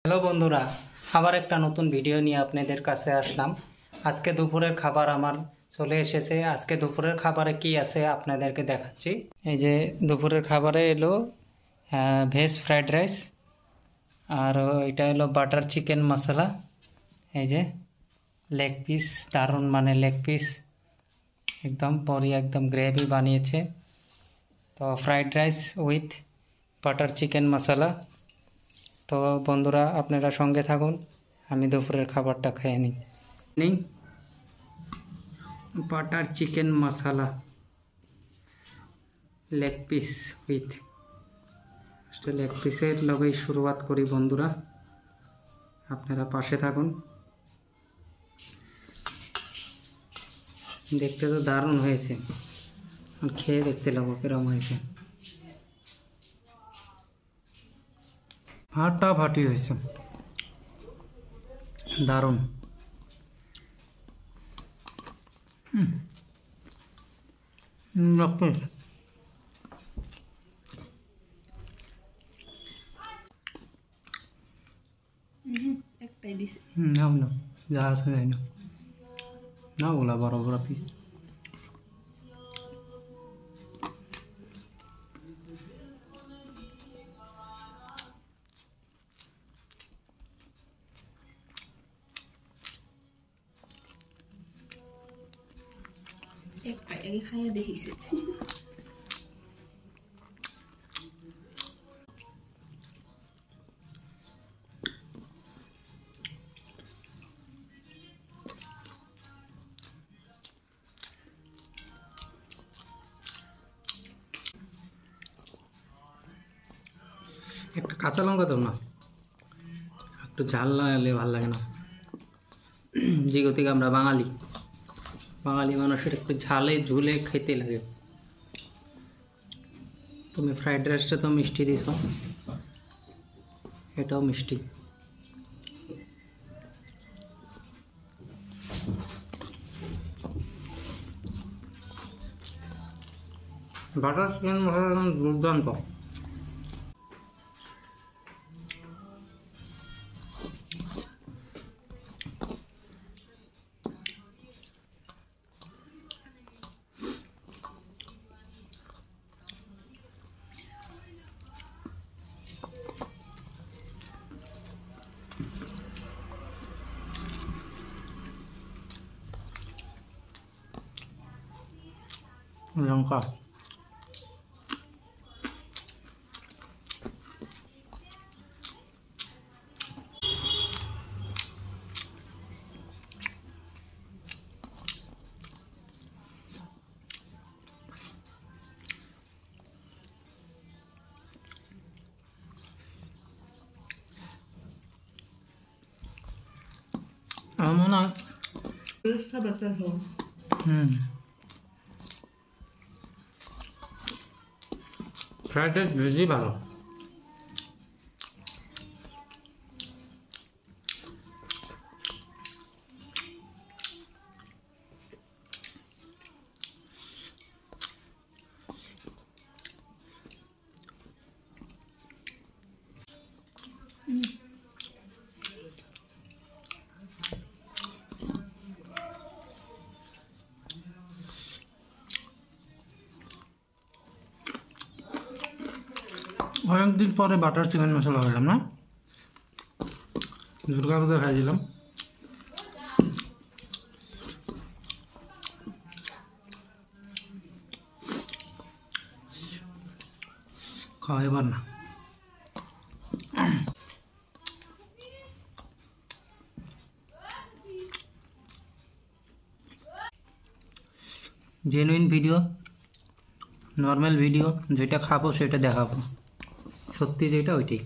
Hello বন্ধুরা, আবার একটা নতুন ভিডিও নিয়ে আপনাদের কাছে আসলাম। আজকে দুপুরের খাবার আমার চলে এসেছে। আজকে দুপুরের খাবারে কি আছে আপনাদেরকে দেখাচ্ছি। এই যে দুপুরের খাবারে এলো ভেজ ফ্রাইড রাইস, আর এটা এলো বাটার চিকেন মশলা। এই যে লেগ পিস, দারুণ মানে লেগ পিস একদম পরি, একদম গ্রেভি বানিয়েছে। তো fried rice with butter chicken masala. তো বন্ধুরা আপনারা সঙ্গে থাকুন, আমি দুপুরের খাবারটা খেয়ে নিই। Butter chicken masala, leg piece with leg পিসের লগেই শুরুয়াত করি বন্ধুরা, আপনারা পাশে থাকুন। দেখতে তো দারুণ হয়েছে, খেয়ে দেখতে লাগবো কিরম হয়েছে। ফাটাফাটি হয়েছে, দারুণ। একটাই দিছে। নাও না, যা আছে তাই না, না ওগুলা বড় বড় পিস। একটা আগে খাইয়া দেখিছে। একটা কাঁচা লঙ্কা দাও না, একটু ঝাল লাগালে ভালো লাগে না। যেগতিকে আমরা বাঙালি মানুষের একটু ঝালে ঝুলে খেতে লাগে। তুমি ফ্রাইড রাইসটা তো মিষ্টি দিছ, এটাও মিষ্টি। বাটার চিকেন মশলা দুর্দান্ত। লঙ্কা, আমার মনে হয় ফ্রাইড রাইস বেশি ভালো। অনেকদিন পরে বাটার চিকেন মশলা খেলাম না, দুর্গা পূজা খাইছিলাম। খাওয়াইবার না, জেনুইন ভিডিও, নর্মাল ভিডিও, যেটা খাবো সেটা দেখাবো, সত্যি যেটা ওইটাই।